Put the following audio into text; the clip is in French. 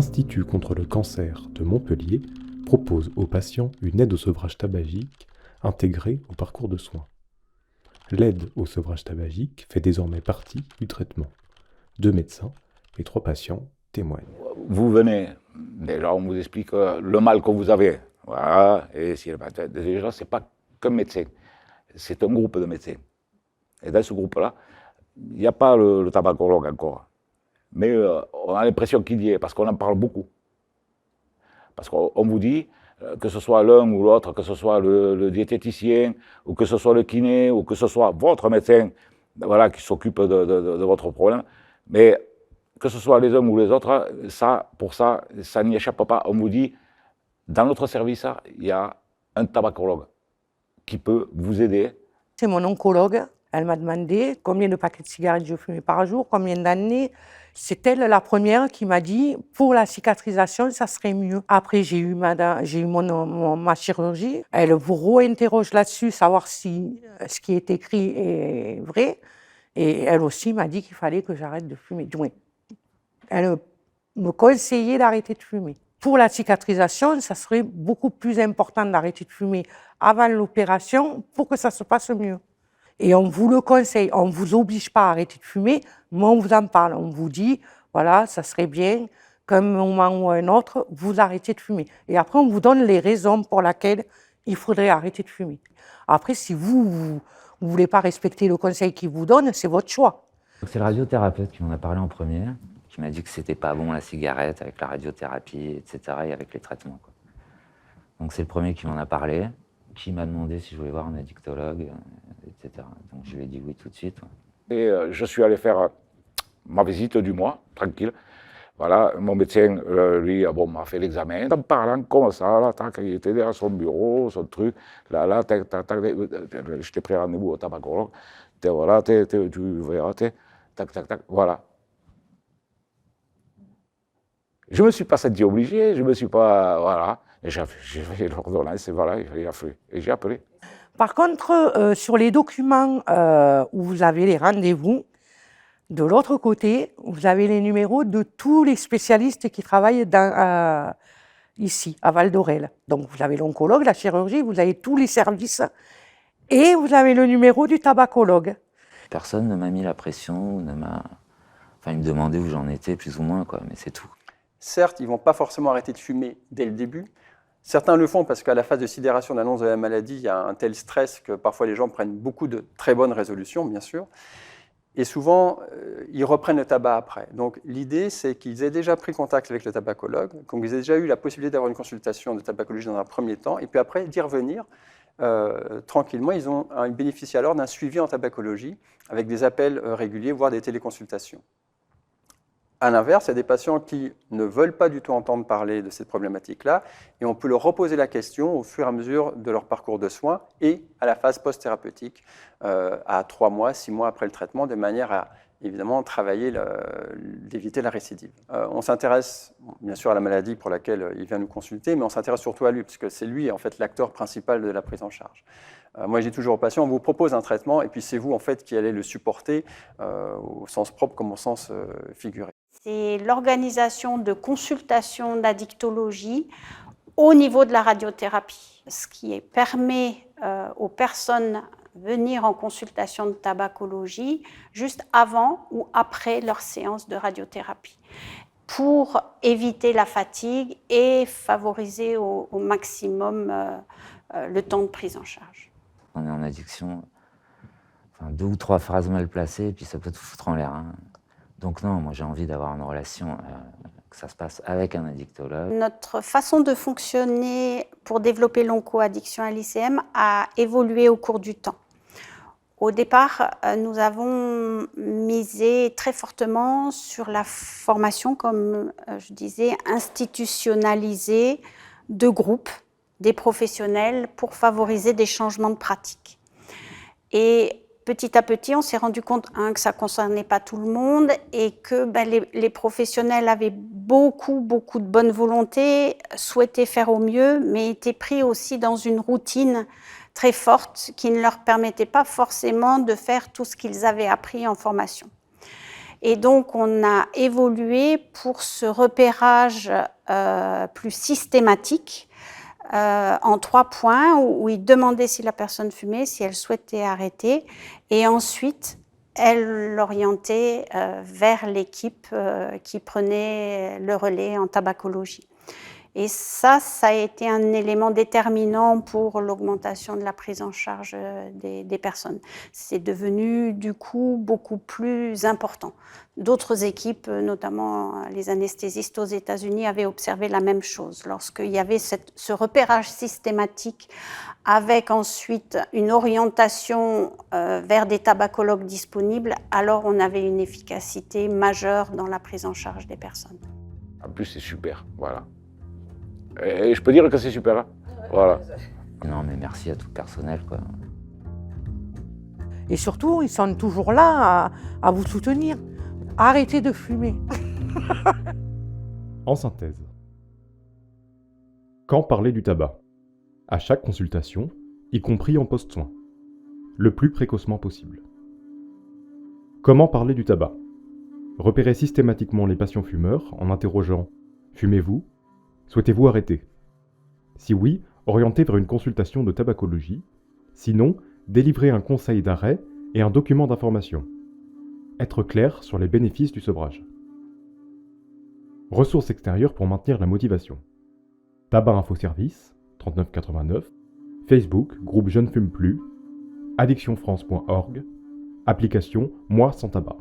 l'Institut contre le cancer de Montpellier propose aux patients une aide au sevrage tabagique intégrée au parcours de soins. L'aide au sevrage tabagique fait désormais partie du traitement. 2 médecins et 3 patients témoignent. Vous venez, déjà on vous explique le mal que vous avez. Voilà, et si, déjà c'est pas qu'un médecin, c'est un groupe de médecins. Et dans ce groupe-là, il n'y a pas le tabacologue encore. Mais on a l'impression qu'il y est, parce qu'on en parle beaucoup. Parce qu'on vous dit, que ce soit l'un ou l'autre, que ce soit le diététicien, ou que ce soit le kiné, ou que ce soit votre médecin, voilà, qui s'occupe de votre problème, mais que ce soit les uns ou les autres, pour ça n'y échappe pas. On vous dit, dans notre service, il y a un tabacologue qui peut vous aider. C'est mon oncologue. Elle m'a demandé combien de paquets de cigarettes je fumais par jour, combien d'années. C'est elle la première qui m'a dit pour la cicatrisation, ça serait mieux. Après, j'ai eu ma chirurgie. Elle vous réinterroge là-dessus, savoir si ce qui est écrit est vrai. Et elle aussi m'a dit qu'il fallait que j'arrête de fumer. Elle me conseillait d'arrêter de fumer. Pour la cicatrisation, ça serait beaucoup plus important d'arrêter de fumer avant l'opération pour que ça se passe mieux. Et on vous le conseille, on ne vous oblige pas à arrêter de fumer, mais on vous en parle. On vous dit, voilà, ça serait bien qu'à un moment ou à un autre, vous arrêtiez de fumer. Et après, on vous donne les raisons pour lesquelles il faudrait arrêter de fumer. Après, si vous ne voulez pas respecter le conseil qu'il vous donne, c'est votre choix. C'est le radiothérapeute qui m'en a parlé en premier, qui m'a dit que c'était pas bon la cigarette avec la radiothérapie, etc., et avec les traitements, quoi. Donc c'est le premier qui m'en a parlé, qui m'a demandé si je voulais voir un addictologue, etc. Donc je lui ai dit oui tout de suite. Ouais. Et je suis allé faire ma visite du mois, tranquille. Voilà, mon médecin, lui, m'a fait l'examen. En parlant comme ça, là, tac, il était derrière son bureau, son truc, là, tac, je t'ai pris rendez-vous au tabacologue. Voilà, tu verras, tac, voilà. Je ne me suis pas senti obligé, je ne me suis pas, voilà. Et j'ai fait l'ordonnance, et voilà, et j'ai appelé. Par contre, sur les documents où vous avez les rendez-vous, de l'autre côté, vous avez les numéros de tous les spécialistes qui travaillent ici, à Val d'Orel. Donc, vous avez l'oncologue, la chirurgie, vous avez tous les services et vous avez le numéro du tabacologue. Personne ne m'a mis la pression, Enfin, il me demandait où j'en étais, plus ou moins, quoi, mais c'est tout. Certes, ils ne vont pas forcément arrêter de fumer dès le début. Certains le font parce qu'à la phase de sidération d'annonce de la maladie, il y a un tel stress que parfois les gens prennent beaucoup de très bonnes résolutions, bien sûr. Et souvent, ils reprennent le tabac après. Donc l'idée, c'est qu'ils aient déjà pris contact avec le tabacologue, qu'ils aient déjà eu la possibilité d'avoir une consultation de tabacologie dans un premier temps, et puis après d'y revenir tranquillement. Ils bénéficient alors d'un suivi en tabacologie avec des appels réguliers, voire des téléconsultations. À l'inverse, il y a des patients qui ne veulent pas du tout entendre parler de cette problématique-là, et on peut leur reposer la question au fur et à mesure de leur parcours de soins et à la phase post-thérapeutique, à 3 mois, 6 mois après le traitement, de manière à évidemment travailler, d'éviter la récidive. On s'intéresse bien sûr à la maladie pour laquelle il vient nous consulter, mais on s'intéresse surtout à lui, parce que c'est lui en fait l'acteur principal de la prise en charge. Moi, je dis toujours aux patients, on vous propose un traitement, et puis c'est vous en fait qui allez le supporter au sens propre comme au sens figuré. C'est l'organisation de consultations d'addictologie au niveau de la radiothérapie, ce qui permet aux personnes de venir en consultation de tabacologie juste avant ou après leur séance de radiothérapie pour éviter la fatigue et favoriser au maximum le temps de prise en charge. On est en addiction, 2 ou 3 phrases mal placées, et puis ça peut tout foutre en l'air, hein. Donc non, moi j'ai envie d'avoir une relation, que ça se passe avec un addictologue. Notre façon de fonctionner pour développer l'onco-addiction à l'ICM a évolué au cours du temps. Au départ, nous avons misé très fortement sur la formation, comme je disais, institutionnalisée de groupes, des professionnels pour favoriser des changements de pratique. Et petit à petit, on s'est rendu compte que ça ne concernait pas tout le monde et que les professionnels avaient beaucoup de bonne volonté, souhaitaient faire au mieux, mais étaient pris aussi dans une routine très forte qui ne leur permettait pas forcément de faire tout ce qu'ils avaient appris en formation. Et donc, on a évolué pour ce repérage plus systématique en 3 points où il demandait si la personne fumait, si elle souhaitait arrêter, et ensuite, elle l'orientait vers l'équipe qui prenait le relais en tabacologie. Et ça a été un élément déterminant pour l'augmentation de la prise en charge des personnes. C'est devenu du coup beaucoup plus important. D'autres équipes, notamment les anesthésistes aux États-Unis, avaient observé la même chose. Lorsqu'il y avait ce repérage systématique avec ensuite une orientation vers des tabacologues disponibles, alors on avait une efficacité majeure dans la prise en charge des personnes. En plus, c'est super, voilà. Et je peux dire que c'est super, hein. Voilà. Non, mais merci à tout le personnel, quoi. Et surtout, ils sont toujours là à vous soutenir. Arrêtez de fumer. En synthèse. Quand parler du tabac? À chaque consultation, y compris en post-soins. Le plus précocement possible. Comment parler du tabac? Repérer systématiquement les patients fumeurs en interrogeant « Fumez-vous ? Souhaitez-vous arrêter ?» Si oui, orienter vers une consultation de tabacologie. Sinon, délivrer un conseil d'arrêt et un document d'information. Être clair sur les bénéfices du sevrage. Ressources extérieures pour maintenir la motivation. Tabac Info Service, 3989, Facebook, groupe Je ne fume plus, addictionfrance.org, application Moi sans tabac.